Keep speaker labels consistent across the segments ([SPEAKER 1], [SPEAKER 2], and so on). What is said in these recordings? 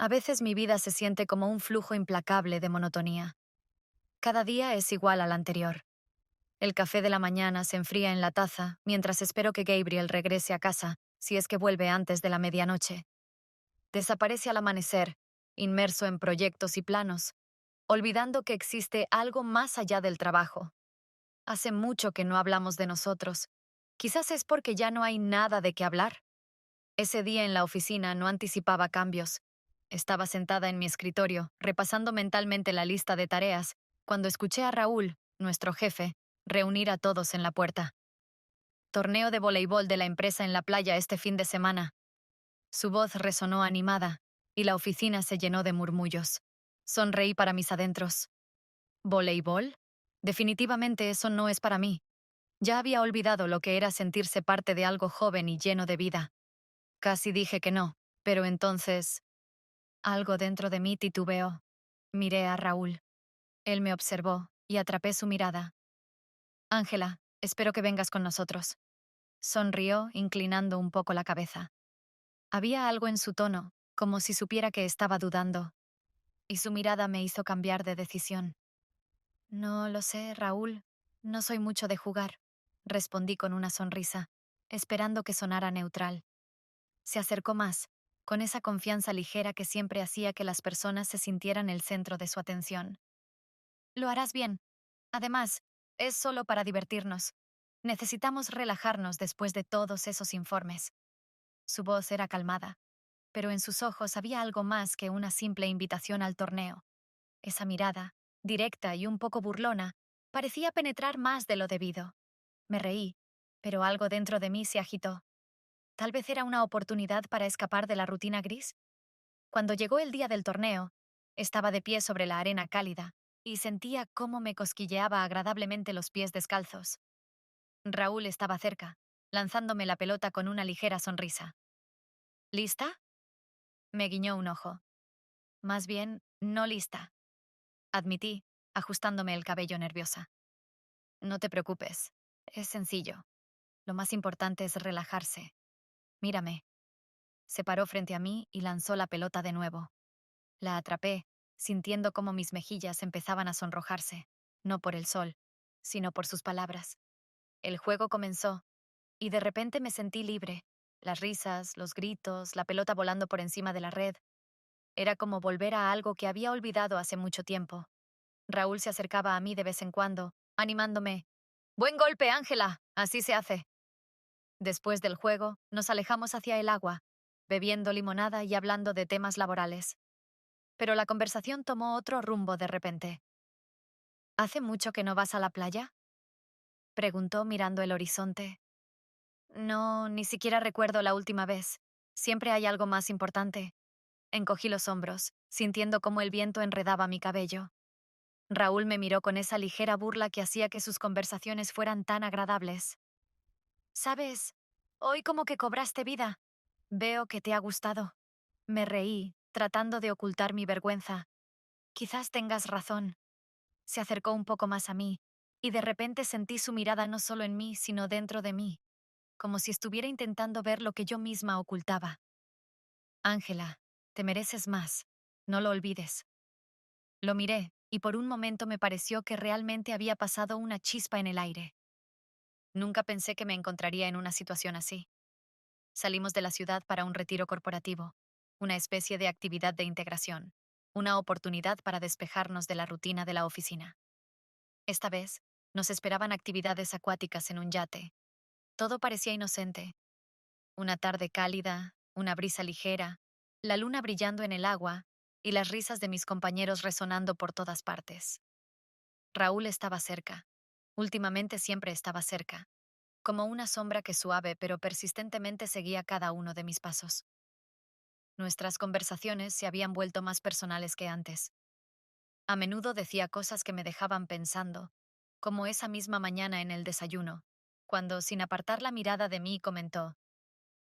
[SPEAKER 1] A veces mi vida se siente como un flujo implacable de monotonía. Cada día es igual al anterior. El café de la mañana se enfría en la taza mientras espero que Gabriel regrese a casa, si es que vuelve antes de la medianoche. Desaparece al amanecer, inmerso en proyectos y planos, olvidando que existe algo más allá del trabajo. Hace mucho que no hablamos de nosotros. Quizás es porque ya no hay nada de qué hablar. Ese día en la oficina no anticipaba cambios. Estaba sentada en mi escritorio, repasando mentalmente la lista de tareas, cuando escuché a Raúl, nuestro jefe, reunir a todos en la puerta. Torneo de voleibol de la empresa en la playa este fin de semana. Su voz resonó animada, y la oficina se llenó de murmullos. Sonreí para mis adentros. ¿Voleibol? Definitivamente eso no es para mí. Ya había olvidado lo que era sentirse parte de algo joven y lleno de vida. Casi dije que no, pero entonces algo dentro de mí titubeó. Miré a Raúl. Él me observó y atrapé su mirada. Ángela, espero que vengas con nosotros. Sonrió, inclinando un poco la cabeza. Había algo en su tono, como si supiera que estaba dudando, y su mirada me hizo cambiar de decisión. No lo sé, Raúl. No soy mucho de jugar, respondí con una sonrisa, esperando que sonara neutral. Se acercó más, con esa confianza ligera que siempre hacía que las personas se sintieran el centro de su atención. Lo harás bien. Además, es solo para divertirnos. Necesitamos relajarnos después de todos esos informes. Su voz era calmada, pero en sus ojos había algo más que una simple invitación al torneo. Esa mirada, directa y un poco burlona, parecía penetrar más de lo debido. Me reí, pero algo dentro de mí se agitó. Tal vez era una oportunidad para escapar de la rutina gris. Cuando llegó el día del torneo, estaba de pie sobre la arena cálida y sentía cómo me cosquilleaba agradablemente los pies descalzos. Raúl estaba cerca, lanzándome la pelota con una ligera sonrisa. ¿Lista? Me guiñó un ojo. Más bien, no lista, admití, ajustándome el cabello nerviosa. No te preocupes, es sencillo. Lo más importante es relajarse. Mírame. Se paró frente a mí y lanzó la pelota de nuevo. La atrapé, sintiendo cómo mis mejillas empezaban a sonrojarse, no por el sol, sino por sus palabras. El juego comenzó, y de repente me sentí libre. Las risas, los gritos, la pelota volando por encima de la red. Era como volver a algo que había olvidado hace mucho tiempo. Raúl se acercaba a mí de vez en cuando, animándome. «Buen golpe, Ángela. Así se hace». Después del juego, nos alejamos hacia el agua, bebiendo limonada y hablando de temas laborales. Pero la conversación tomó otro rumbo de repente. ¿Hace mucho que no vas a la playa?, preguntó mirando el horizonte. No, ni siquiera recuerdo la última vez. Siempre hay algo más importante. Encogí los hombros, sintiendo cómo el viento enredaba mi cabello. Raúl me miró con esa ligera burla que hacía que sus conversaciones fueran tan agradables. ¿Sabes? Hoy como que cobraste vida. Veo que te ha gustado. Me reí, tratando de ocultar mi vergüenza. Quizás tengas razón. Se acercó un poco más a mí, y de repente sentí su mirada no solo en mí, sino dentro de mí, como si estuviera intentando ver lo que yo misma ocultaba. Ángela, te mereces más. No lo olvides. Lo miré, y por un momento me pareció que realmente había pasado una chispa en el aire. Nunca pensé que me encontraría en una situación así. Salimos de la ciudad para un retiro corporativo, una especie de actividad de integración, una oportunidad para despejarnos de la rutina de la oficina. Esta vez, nos esperaban actividades acuáticas en un yate. Todo parecía inocente. Una tarde cálida, una brisa ligera, la luna brillando en el agua y las risas de mis compañeros resonando por todas partes. Raúl estaba cerca. Últimamente siempre estaba cerca, como una sombra que suave pero persistentemente seguía cada uno de mis pasos. Nuestras conversaciones se habían vuelto más personales que antes. A menudo decía cosas que me dejaban pensando, como esa misma mañana en el desayuno, cuando, sin apartar la mirada de mí, comentó: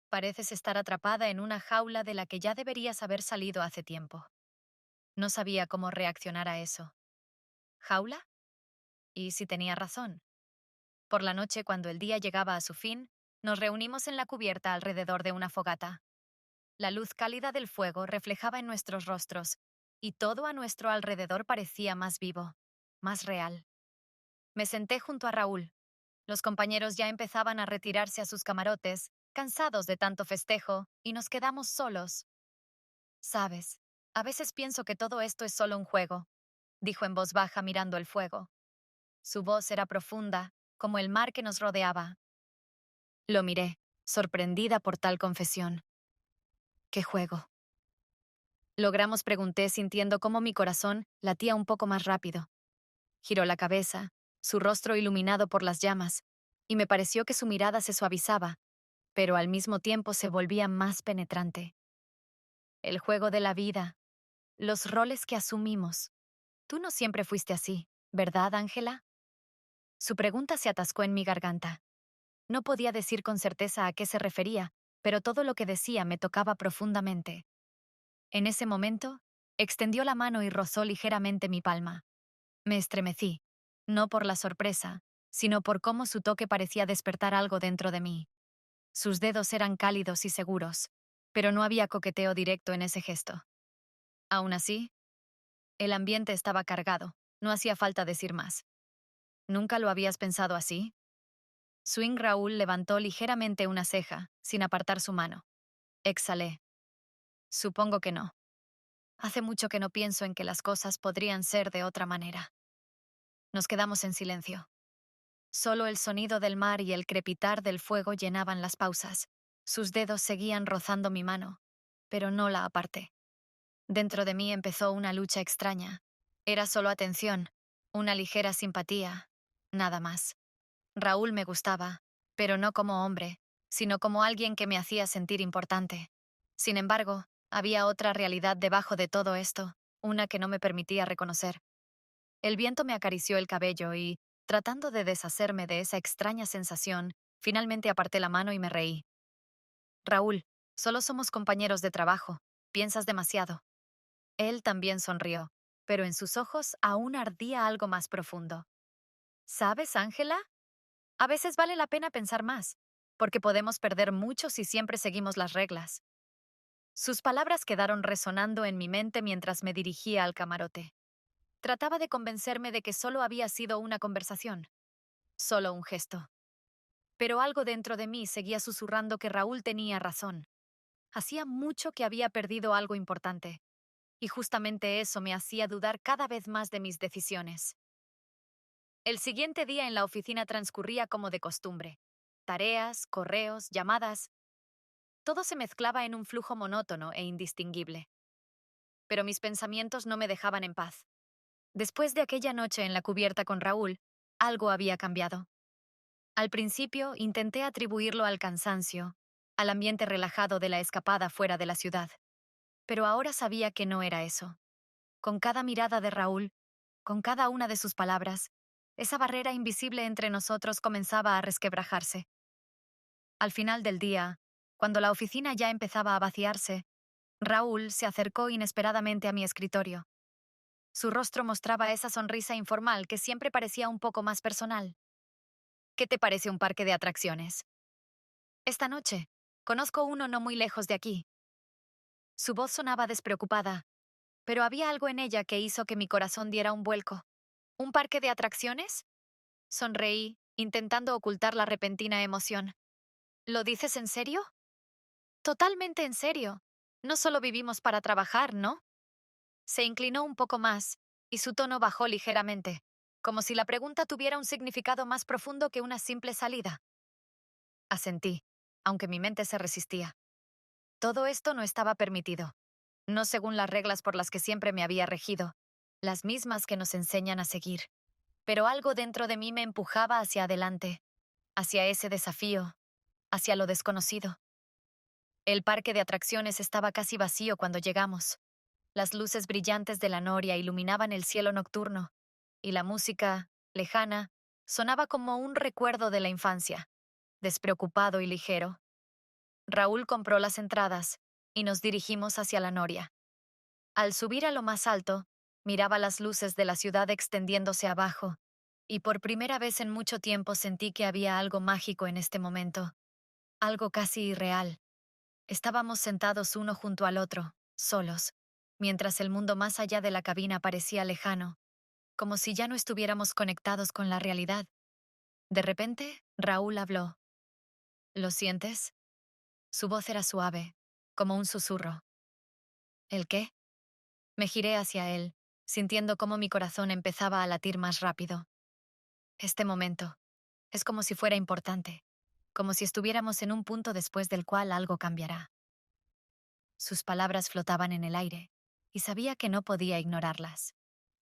[SPEAKER 1] «Pareces estar atrapada en una jaula de la que ya deberías haber salido hace tiempo». No sabía cómo reaccionar a eso. ¿Jaula? ¿Y si tenía razón? Por la noche, cuando el día llegaba a su fin, nos reunimos en la cubierta alrededor de una fogata. La luz cálida del fuego reflejaba en nuestros rostros, y todo a nuestro alrededor parecía más vivo, más real. Me senté junto a Raúl. Los compañeros ya empezaban a retirarse a sus camarotes, cansados de tanto festejo, y nos quedamos solos. Sabes, a veces pienso que todo esto es solo un juego, dijo en voz baja mirando el fuego. Su voz era profunda, como el mar que nos rodeaba. Lo miré, sorprendida por tal confesión. ¿Qué juego? Logramos, pregunté, sintiendo cómo mi corazón latía un poco más rápido. Giró la cabeza, su rostro iluminado por las llamas, y me pareció que su mirada se suavizaba, pero al mismo tiempo se volvía más penetrante. El juego de la vida, los roles que asumimos. Tú no siempre fuiste así, ¿verdad, Ángela? Su pregunta se atascó en mi garganta. No podía decir con certeza a qué se refería, pero todo lo que decía me tocaba profundamente. En ese momento, extendió la mano y rozó ligeramente mi palma. Me estremecí, no por la sorpresa, sino por cómo su toque parecía despertar algo dentro de mí. Sus dedos eran cálidos y seguros, pero no había coqueteo directo en ese gesto. Aún así, el ambiente estaba cargado, no hacía falta decir más. ¿Nunca lo habías pensado así? Swing Raúl levantó ligeramente una ceja, sin apartar su mano. Exhalé. Supongo que no. Hace mucho que no pienso en que las cosas podrían ser de otra manera. Nos quedamos en silencio. Solo el sonido del mar y el crepitar del fuego llenaban las pausas. Sus dedos seguían rozando mi mano, pero no la aparté. Dentro de mí empezó una lucha extraña. Era solo atención, una ligera simpatía, nada más. Raúl me gustaba, pero no como hombre, sino como alguien que me hacía sentir importante. Sin embargo, había otra realidad debajo de todo esto, una que no me permitía reconocer. El viento me acarició el cabello y, tratando de deshacerme de esa extraña sensación, finalmente aparté la mano y me reí. Raúl, solo somos compañeros de trabajo. Piensas demasiado. Él también sonrió, pero en sus ojos aún ardía algo más profundo. ¿Sabes, Ángela? A veces vale la pena pensar más, porque podemos perder mucho si siempre seguimos las reglas. Sus palabras quedaron resonando en mi mente mientras me dirigía al camarote. Trataba de convencerme de que solo había sido una conversación, solo un gesto. Pero algo dentro de mí seguía susurrando que Raúl tenía razón. Hacía mucho que había perdido algo importante, y justamente eso me hacía dudar cada vez más de mis decisiones. El siguiente día en la oficina transcurría como de costumbre. Tareas, correos, llamadas. Todo se mezclaba en un flujo monótono e indistinguible. Pero mis pensamientos no me dejaban en paz. Después de aquella noche en la cubierta con Raúl, algo había cambiado. Al principio intenté atribuirlo al cansancio, al ambiente relajado de la escapada fuera de la ciudad. Pero ahora sabía que no era eso. Con cada mirada de Raúl, con cada una de sus palabras, esa barrera invisible entre nosotros comenzaba a resquebrajarse. Al final del día, cuando la oficina ya empezaba a vaciarse, Raúl se acercó inesperadamente a mi escritorio. Su rostro mostraba esa sonrisa informal que siempre parecía un poco más personal. ¿Qué te parece un parque de atracciones? Esta noche, conozco uno no muy lejos de aquí. Su voz sonaba despreocupada, pero había algo en ella que hizo que mi corazón diera un vuelco. ¿Un parque de atracciones? Sonreí, intentando ocultar la repentina emoción. ¿Lo dices en serio? Totalmente en serio. No solo vivimos para trabajar, ¿no? Se inclinó un poco más, y su tono bajó ligeramente, como si la pregunta tuviera un significado más profundo que una simple salida. Asentí, aunque mi mente se resistía. Todo esto no estaba permitido, no según las reglas por las que siempre me había regido, las mismas que nos enseñan a seguir. Pero algo dentro de mí me empujaba hacia adelante, hacia ese desafío, hacia lo desconocido. El parque de atracciones estaba casi vacío cuando llegamos. Las luces brillantes de la noria iluminaban el cielo nocturno, y la música, lejana, sonaba como un recuerdo de la infancia, despreocupado y ligero. Raúl compró las entradas, y nos dirigimos hacia la noria. Al subir a lo más alto, miraba las luces de la ciudad extendiéndose abajo, y por primera vez en mucho tiempo sentí que había algo mágico en este momento, algo casi irreal. Estábamos sentados uno junto al otro, solos, mientras el mundo más allá de la cabina parecía lejano, como si ya no estuviéramos conectados con la realidad. De repente, Raúl habló. ¿Lo sientes? Su voz era suave, como un susurro. ¿El qué? Me giré hacia él, sintiendo cómo mi corazón empezaba a latir más rápido. Este momento. Es como si fuera importante, como si estuviéramos en un punto después del cual algo cambiará. Sus palabras flotaban en el aire, y sabía que no podía ignorarlas.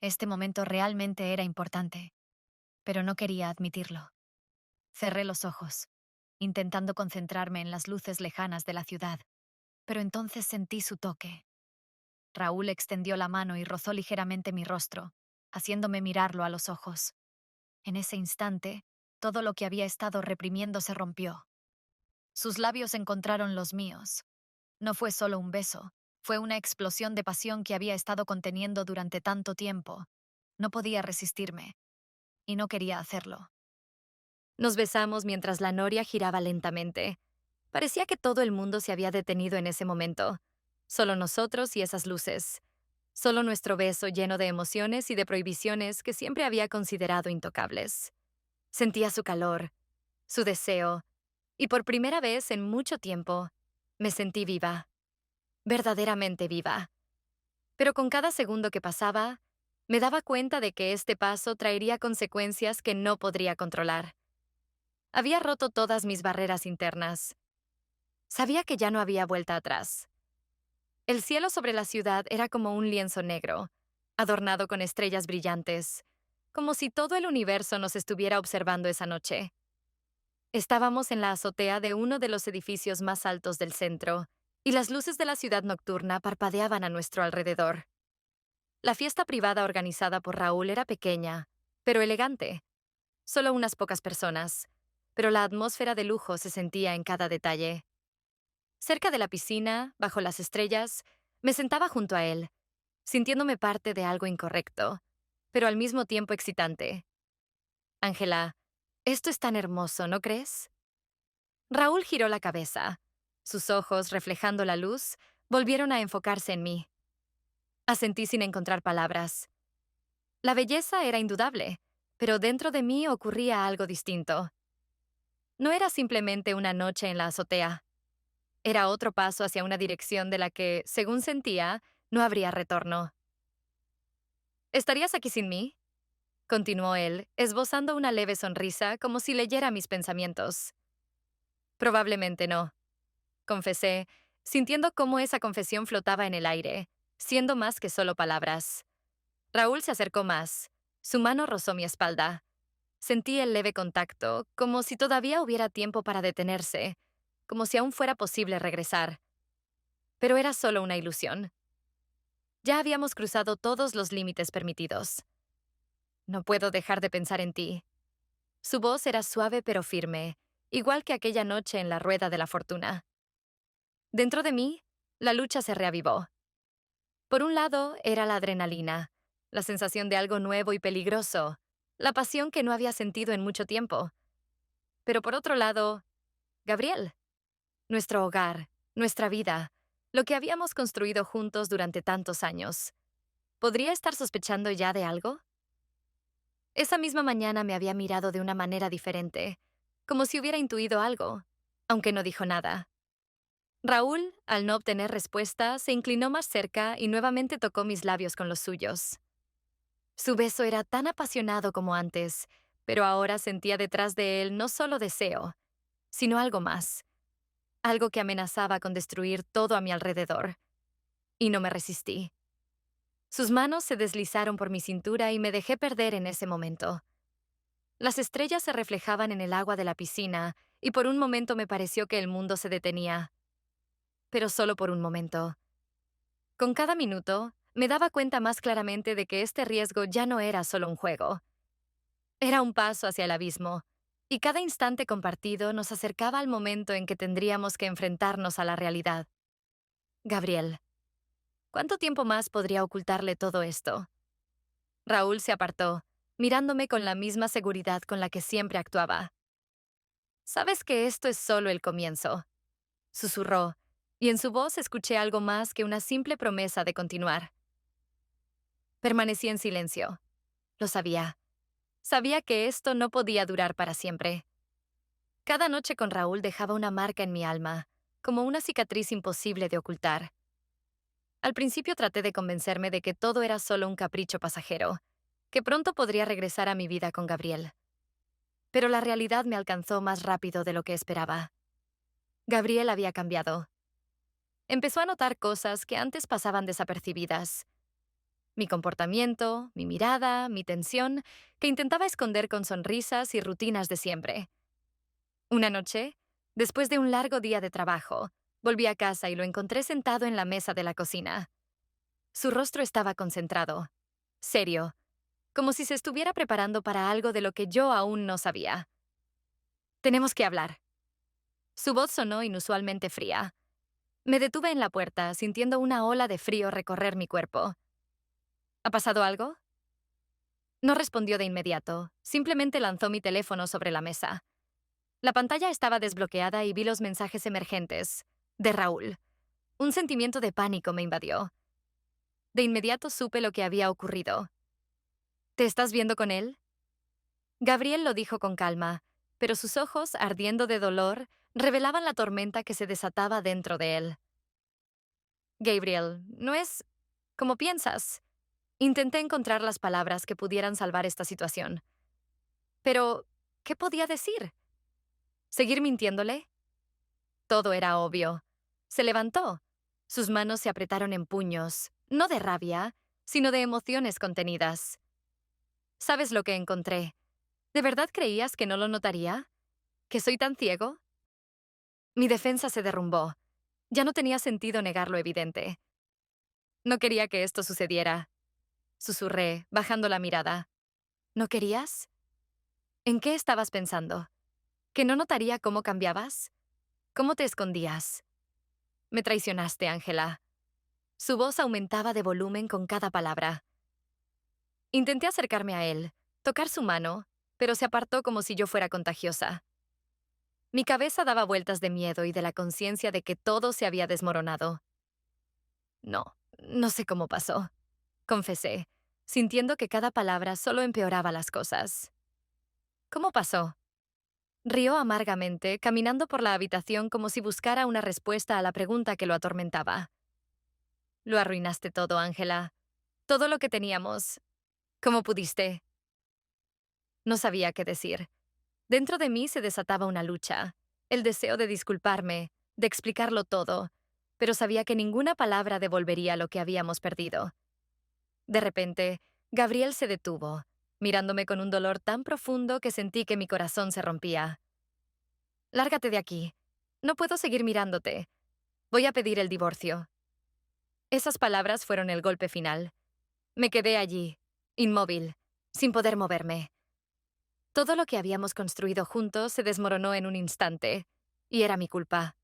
[SPEAKER 1] Este momento realmente era importante, pero no quería admitirlo. Cerré los ojos, intentando concentrarme en las luces lejanas de la ciudad, pero entonces sentí su toque. Raúl extendió la mano y rozó ligeramente mi rostro, haciéndome mirarlo a los ojos. En ese instante, todo lo que había estado reprimiendo se rompió. Sus labios encontraron los míos. No fue solo un beso, fue una explosión de pasión que había estado conteniendo durante tanto tiempo. No podía resistirme, y no quería hacerlo. Nos besamos mientras la noria giraba lentamente. Parecía que todo el mundo se había detenido en ese momento. Solo nosotros y esas luces. Solo nuestro beso lleno de emociones y de prohibiciones que siempre había considerado intocables. Sentía su calor, su deseo, y por primera vez en mucho tiempo, me sentí viva. Verdaderamente viva. Pero con cada segundo que pasaba, me daba cuenta de que este paso traería consecuencias que no podría controlar. Había roto todas mis barreras internas. Sabía que ya no había vuelta atrás. El cielo sobre la ciudad era como un lienzo negro, adornado con estrellas brillantes, como si todo el universo nos estuviera observando esa noche. Estábamos en la azotea de uno de los edificios más altos del centro, y las luces de la ciudad nocturna parpadeaban a nuestro alrededor. La fiesta privada organizada por Raúl era pequeña, pero elegante. Solo unas pocas personas, pero la atmósfera de lujo se sentía en cada detalle. Cerca de la piscina, bajo las estrellas, me sentaba junto a él, sintiéndome parte de algo incorrecto, pero al mismo tiempo excitante. Ángela, esto es tan hermoso, ¿no crees? Raúl giró la cabeza. Sus ojos, reflejando la luz, volvieron a enfocarse en mí. Asentí sin encontrar palabras. La belleza era indudable, pero dentro de mí ocurría algo distinto. No era simplemente una noche en la azotea. Era otro paso hacia una dirección de la que, según sentía, no habría retorno. ¿Estarías aquí sin mí? Continuó él, esbozando una leve sonrisa como si leyera mis pensamientos. Probablemente no, confesé, sintiendo cómo esa confesión flotaba en el aire, siendo más que solo palabras. Raúl se acercó más. Su mano rozó mi espalda. Sentí el leve contacto, como si todavía hubiera tiempo para detenerse, como si aún fuera posible regresar. Pero era solo una ilusión. Ya habíamos cruzado todos los límites permitidos. No puedo dejar de pensar en ti. Su voz era suave pero firme, igual que aquella noche en la rueda de la fortuna. Dentro de mí, la lucha se reavivó. Por un lado, era la adrenalina, la sensación de algo nuevo y peligroso, la pasión que no había sentido en mucho tiempo. Pero por otro lado, Gabriel, nuestro hogar, nuestra vida, lo que habíamos construido juntos durante tantos años. ¿Podría estar sospechando ya de algo? Esa misma mañana me había mirado de una manera diferente, como si hubiera intuido algo, aunque no dijo nada. Raúl, al no obtener respuesta, se inclinó más cerca y nuevamente tocó mis labios con los suyos. Su beso era tan apasionado como antes, pero ahora sentía detrás de él no solo deseo, sino algo más, algo que amenazaba con destruir todo a mi alrededor. Y no me resistí. Sus manos se deslizaron por mi cintura y me dejé perder en ese momento. Las estrellas se reflejaban en el agua de la piscina, y por un momento me pareció que el mundo se detenía. Pero solo por un momento. Con cada minuto, me daba cuenta más claramente de que este riesgo ya no era solo un juego. Era un paso hacia el abismo, y cada instante compartido nos acercaba al momento en que tendríamos que enfrentarnos a la realidad. Gabriel, ¿cuánto tiempo más podría ocultarle todo esto? Raúl se apartó, mirándome con la misma seguridad con la que siempre actuaba. Sabes que esto es solo el comienzo, susurró, y en su voz escuché algo más que una simple promesa de continuar. Permanecí en silencio. Lo sabía. Sabía que esto no podía durar para siempre. Cada noche con Raúl dejaba una marca en mi alma, como una cicatriz imposible de ocultar. Al principio traté de convencerme de que todo era solo un capricho pasajero, que pronto podría regresar a mi vida con Gabriel. Pero la realidad me alcanzó más rápido de lo que esperaba. Gabriel había cambiado. Empezó a notar cosas que antes pasaban desapercibidas. Mi comportamiento, mi mirada, mi tensión, que intentaba esconder con sonrisas y rutinas de siempre. Una noche, después de un largo día de trabajo, volví a casa y lo encontré sentado en la mesa de la cocina. Su rostro estaba concentrado, serio, como si se estuviera preparando para algo de lo que yo aún no sabía. Tenemos que hablar. Su voz sonó inusualmente fría. Me detuve en la puerta, sintiendo una ola de frío recorrer mi cuerpo. ¿Ha pasado algo? No respondió de inmediato, simplemente lanzó mi teléfono sobre la mesa. La pantalla estaba desbloqueada y vi los mensajes emergentes. De Raúl. Un sentimiento de pánico me invadió. De inmediato supe lo que había ocurrido. ¿Te estás viendo con él? Gabriel lo dijo con calma, pero sus ojos, ardiendo de dolor, revelaban la tormenta que se desataba dentro de él. Gabriel, no es como piensas. Intenté encontrar las palabras que pudieran salvar esta situación. Pero, ¿qué podía decir? ¿Seguir mintiéndole? Todo era obvio. Se levantó. Sus manos se apretaron en puños, no de rabia, sino de emociones contenidas. ¿Sabes lo que encontré? ¿De verdad creías que no lo notaría? ¿Que soy tan ciego? Mi defensa se derrumbó. Ya no tenía sentido negar lo evidente. No quería que esto sucediera. Susurré, bajando la mirada. ¿No querías? ¿En qué estabas pensando? ¿Que no notaría cómo cambiabas? ¿Cómo te escondías? Me traicionaste, Ángela. Su voz aumentaba de volumen con cada palabra. Intenté acercarme a él, tocar su mano, pero se apartó como si yo fuera contagiosa. Mi cabeza daba vueltas de miedo y de la conciencia de que todo se había desmoronado. No sé cómo pasó, confesé, sintiendo que cada palabra solo empeoraba las cosas. ¿Cómo pasó? Rió amargamente, caminando por la habitación como si buscara una respuesta a la pregunta que lo atormentaba. Lo arruinaste todo, Ángela. Todo lo que teníamos. ¿Cómo pudiste? No sabía qué decir. Dentro de mí se desataba una lucha, el deseo de disculparme, de explicarlo todo, pero sabía que ninguna palabra devolvería lo que habíamos perdido. De repente, Gabriel se detuvo, mirándome con un dolor tan profundo que sentí que mi corazón se rompía. Lárgate de aquí. No puedo seguir mirándote. Voy a pedir el divorcio. Esas palabras fueron el golpe final. Me quedé allí, inmóvil, sin poder moverme. Todo lo que habíamos construido juntos se desmoronó en un instante, y era mi culpa.